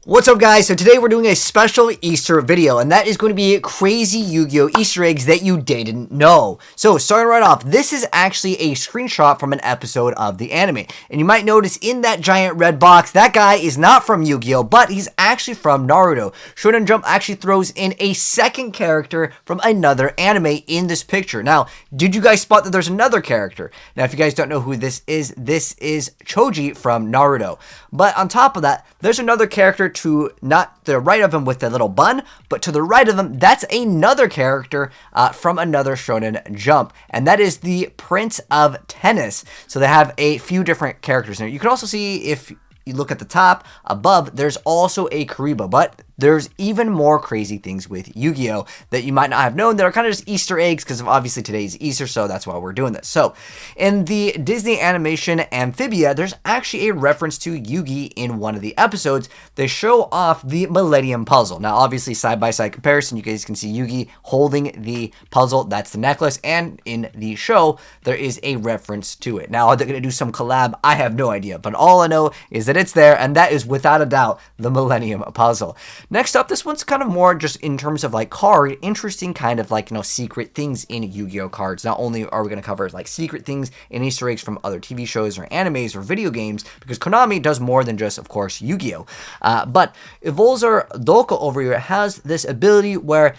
What's up, guys? So today we're doing a special Easter video, and that is going to be crazy Yu-Gi-Oh! Easter eggs that you didn't know. So starting right off, this is actually a screenshot from an episode of the anime. And you might notice in that giant red box, that guy is not from Yu-Gi-Oh! But he's actually from Naruto. Shonen Jump actually throws in a second character from another anime in this picture. Now, did you guys spot that there's another character? Now, if you guys don't know who this is Choji from Naruto. But on top of that, there's another character to not the right of him with the little bun, but to the right of him, that's another character from another Shonen Jump, and that is the Prince of Tennis. So they have a few different characters in it. You can also see, if you look at the top above, there's also a Kariba, but there's even more crazy things with Yu-Gi-Oh! That you might not have known that are kind of just Easter eggs, because obviously today's Easter, so that's why we're doing this. So, in the Disney animation Amphibia, there's actually a reference to Yugi in one of the episodes. They show off the Millennium Puzzle. Now, obviously, side-by-side comparison, you guys can see Yugi holding the puzzle. That's the necklace, and in the show, there is a reference to it. Now, are they going to do some collab? I have no idea, but all I know is that it's there, and that is, without a doubt, the Millennium Puzzle. Next up, this one's kind of more just in terms of like card, interesting kind of like, secret things in Yu-Gi-Oh! Cards. Not only are we going to cover like secret things and Easter eggs from other TV shows or animes or video games, because Konami does more than just, of course, Yu-Gi-Oh! But Evolzer Doka over here has this ability where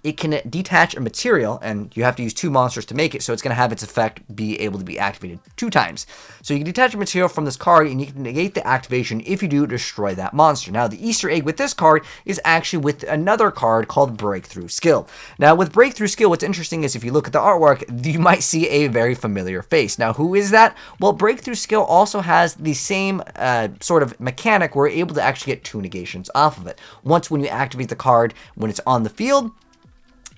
it can detach a material, and you have to use 2 monsters to make it, so it's going to have its effect be able to be activated 2 times. So you can detach a material from this card, and you can negate the activation. If you do, destroy that monster. Now, the Easter egg with this card is actually with another card called Breakthrough Skill. Now, with Breakthrough Skill, what's interesting is if you look at the artwork, you might see a very familiar face. Now, who is that? Well, Breakthrough Skill also has the same sort of mechanic where you're able to actually get 2 negations off of it. Once when you activate the card when it's on the field,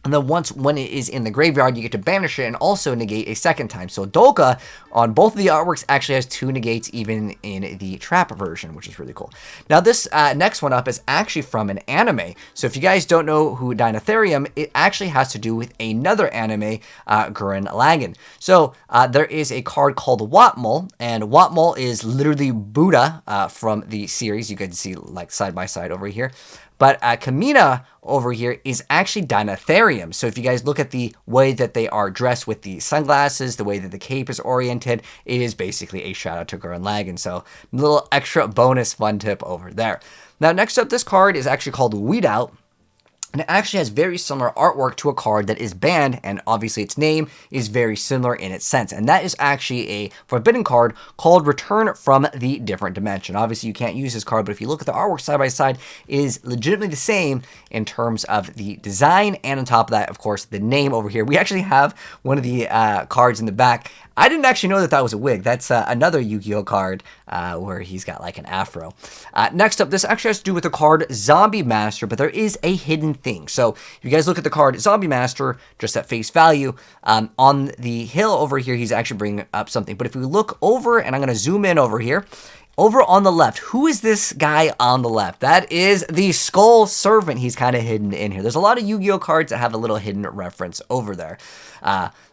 and then once when it is in the graveyard, you get to banish it and also negate a second time. So Doka, on both of the artworks, actually has 2 negates even in the trap version, which is really cool. Now this next one up is actually from an anime. So if you guys don't know who Dinatherium, it actually has to do with another anime, Gurren Lagann. So there is a card called Watmul, and Watmul is literally Buddha from the series. You can see like side by side over here. But Kamina over here is actually Dinatherium. So if you guys look at the way that they are dressed with the sunglasses, the way that the cape is oriented, it is basically a shout out to Gurren Lagann. So a little extra bonus fun tip over there. Now next up, this card is actually called Weed Out. And it actually has very similar artwork to a card that is banned, and obviously its name is very similar in its sense. And that is actually a forbidden card called Return from the Different Dimension. Obviously, you can't use this card, but if you look at the artwork side by side, it is legitimately the same in terms of the design, and on top of that, of course, the name over here. We actually have one of the cards in the back. I didn't actually know that that was a wig. That's another Yu-Gi-Oh! Card where he's got like an afro. Next up, this actually has to do with the card Zombie Master, but there is a hidden thing. So if you guys look at the card Zombie Master, just at face value, on the hill over here, he's actually bringing up something. But if we look over, and I'm going to zoom in over here, over on the left, who is this guy on the left? That is the Skull Servant. He's kind of hidden in here. There's a lot of Yu-Gi-Oh! Cards that have a little hidden reference over there.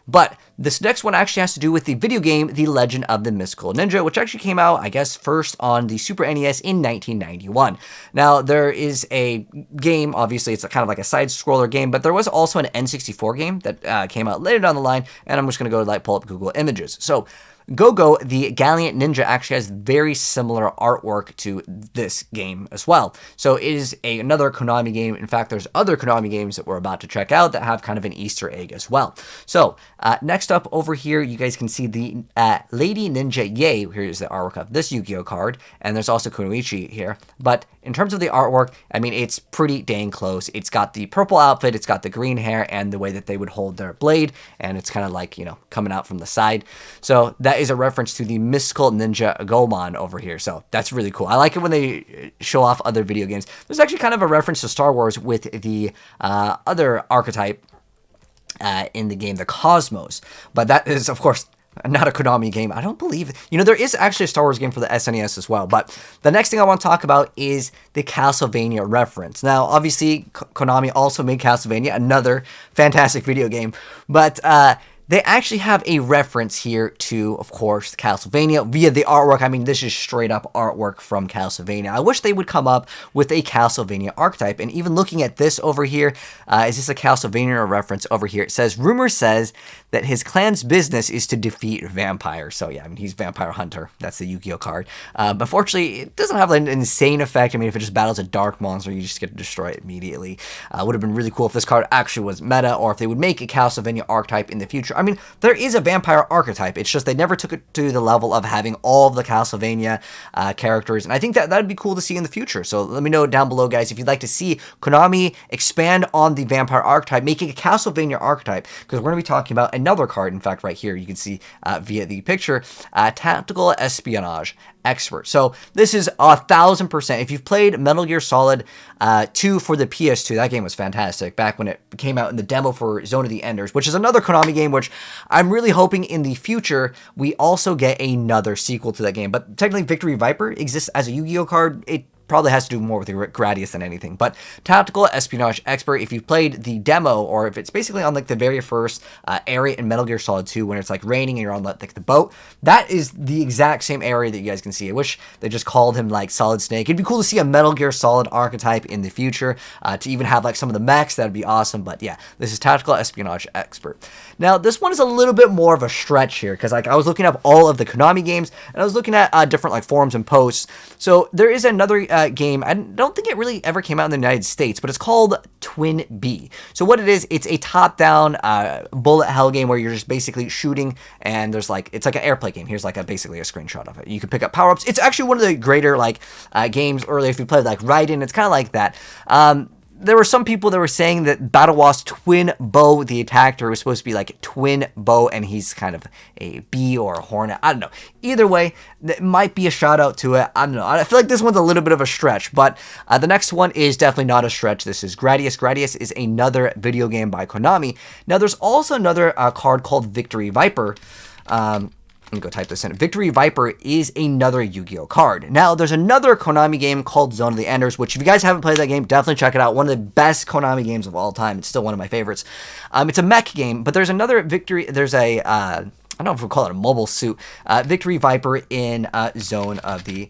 But this next one actually has to do with the video game, The Legend of the Mystical Ninja, which actually came out, I guess, first on the Super NES in 1991. Now, there is a game, obviously, it's kind of like a side-scroller game, but there was also an N64 game that came out later down the line, and I'm just going to go like pull up Google Images. So, Go-Go, the Gallant Ninja, actually has very similar artwork to this game as well. So it is another Konami game. In fact, there's other Konami games that we're about to check out that have kind of an Easter egg as well. So next up over here, you guys can see the Lady Ninja Yay. Here's the artwork of this Yu-Gi-Oh! Card. And there's also Kunoichi here. But in terms of the artwork, I mean, it's pretty dang close. It's got the purple outfit, it's got the green hair, and the way that they would hold their blade. And it's kind of like, coming out from the side. So that is a reference to the Mystical Ninja Gomon over here. So that's really cool. I like it when they show off other video games. There's actually kind of a reference to Star Wars with the other archetype in the game, the Cosmos. But that is, of course, not a Konami game. I don't believe it. There is actually a Star Wars game for the SNES as well. But the next thing I want to talk about is the Castlevania reference. Now, obviously, Konami also made Castlevania, another fantastic video game. But they actually have a reference here to, of course, Castlevania via the artwork. I mean, this is straight up artwork from Castlevania. I wish they would come up with a Castlevania archetype. And even looking at this over here, is this a Castlevania reference over here? It says, rumor says that his clan's business is to defeat vampires. So yeah, I mean, he's Vampire Hunter. That's the Yu-Gi-Oh card. But fortunately, it doesn't have an insane effect. I mean, if it just battles a dark monster, you just get to destroy it immediately. Would have been really cool if this card actually was meta, or if they would make a Castlevania archetype in the future. I mean, there is a vampire archetype. It's just they never took it to the level of having all of the Castlevania characters. And I think that that'd be cool to see in the future. So let me know down below, guys, if you'd like to see Konami expand on the vampire archetype, making a Castlevania archetype, because we're going to be talking about another card. In fact, right here, you can see via the picture, Tactical Espionage Expert. So this is 1000%. If you've played Metal Gear Solid 2 for the PS2, that game was fantastic back when it came out in the demo for Zone of the Enders, which is another Konami game, which I'm really hoping in the future we also get another sequel to that game. But technically, Victory Viper exists as a Yu-Gi-Oh card. It probably has to do more with Gradius than anything. But Tactical Espionage Expert, if you've played the demo, or if it's basically on like the very first area in Metal Gear Solid 2 when it's like raining and you're on like the boat, that is the exact same area that you guys can see. I wish they just called him like Solid Snake. It'd be cool to see a Metal Gear Solid archetype in the future, to even have like some of the mechs. That'd be awesome. But yeah, this is Tactical Espionage Expert. Now, this one is a little bit more of a stretch here, because like I was looking up all of the Konami games, and I was looking at different like forums and posts. So there is another game. I don't think it really ever came out in the United States, but it's called Twin B. So what it is, it's a top-down bullet hell game where you're just basically shooting, and there's like, it's like an airplay game. Here's like basically a screenshot of it. You can pick up power-ups. It's actually one of the greater like games earlier. If you played like Raiden, it's kind of like that. There were some people that were saying that Battle Wasp Twin Bow, the attacker, was supposed to be like Twin Bow, and he's kind of a bee or a hornet. I don't know. Either way, that might be a shout out to it. I don't know. I feel like this one's a little bit of a stretch, but the next one is definitely not a stretch. This is Gradius. Gradius is another video game by Konami. Now, there's also another card called Victory Viper. Let me go type this in. Victory Viper is another Yu-Gi-Oh card. Now, there's another Konami game called Zone of the Enders, which if you guys haven't played that game, definitely check it out. One of the best Konami games of all time. It's still one of my favorites. It's a mech game, but there's another there's a, I don't know if we'll call it a mobile suit, Victory Viper in Zone of the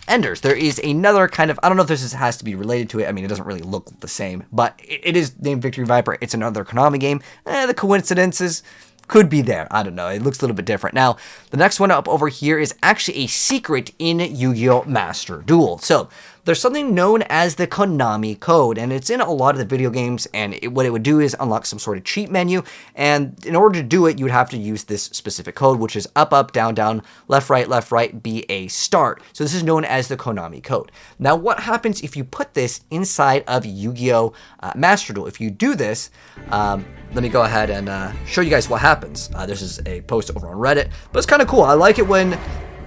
Enders. There is another kind of, I don't know if this has to be related to it. I mean, it doesn't really look the same, but it is named Victory Viper. It's another Konami game. The coincidences could be there. I don't know. It looks a little bit different. Now, the next one up over here is actually a secret in Yu-Gi-Oh! Master Duel. So, there's something known as the Konami Code, and it's in a lot of the video games, and what it would do is unlock some sort of cheat menu, and in order to do it, you would have to use this specific code, which is up, up, down, down, left, right, B, A, start. So this is known as the Konami Code. Now, what happens if you put this inside of Yu-Gi-Oh! Master Duel? If you do this, let me go ahead and show you guys what happens. This is a post over on Reddit, but it's kind of cool. I like it when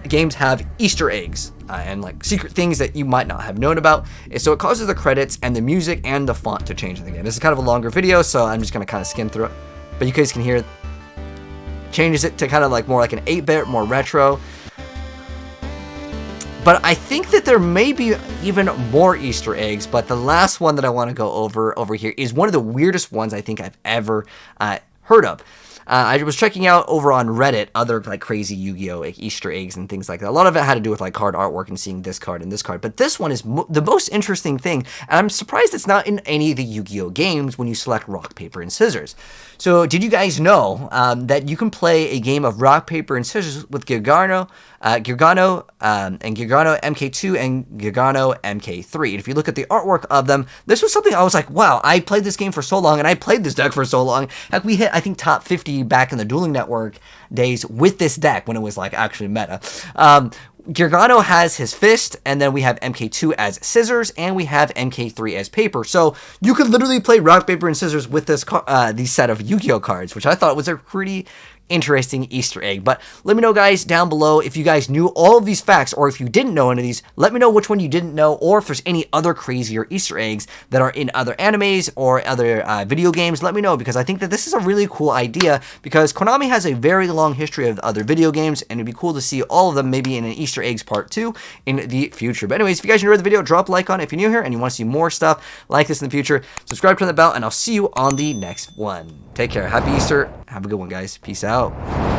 games have Easter eggs and like secret things that you might not have known about. So it causes the credits and the music and the font to change in the game. This is kind of a longer video, so I'm just going to kind of skim through it. But you guys can hear it changes it to kind of like more like an 8-bit, more retro. But I think that there may be even more Easter eggs, but the last one that I want to go over here is one of the weirdest ones I think I've ever heard of. I was checking out over on Reddit other like crazy Yu-Gi-Oh! Like Easter eggs and things like that. A lot of it had to do with like card artwork and seeing this card and this card. But this one is the most interesting thing, and I'm surprised it's not in any of the Yu-Gi-Oh! Games when you select rock, paper, and scissors. So did you guys know that you can play a game of rock, paper, and scissors with Gargano and Gargano MK2 and Gargano MK3? And if you look at the artwork of them, this was something I was like, wow, I played this game for so long, and I played this deck for so long. Heck, we hit, I think, top 50 back in the Dueling Network days with this deck when it was like actually meta. Gargano has his fist, and then we have MK2 as scissors, and we have MK3 as paper. So you could literally play rock, paper, and scissors with this these set of Yu-Gi-Oh cards, which I thought was a pretty interesting Easter egg. But let me know, guys, down below if you guys knew all of these facts, or if you didn't know any of these, let me know which one you didn't know, or if there's any other crazier Easter eggs that are in other animes or other video games. Let me know, because I think that this is a really cool idea, because Konami has a very long history of other video games, and it'd be cool to see all of them maybe in an Easter eggs part 2 in the future. But anyways, if you guys enjoyed the video, drop a like on it if you're new here and you want to see more stuff like this in the future. Subscribe, turn the bell, and I'll see you on the next one. Take care. Happy Easter. Have a good one, guys. Peace out.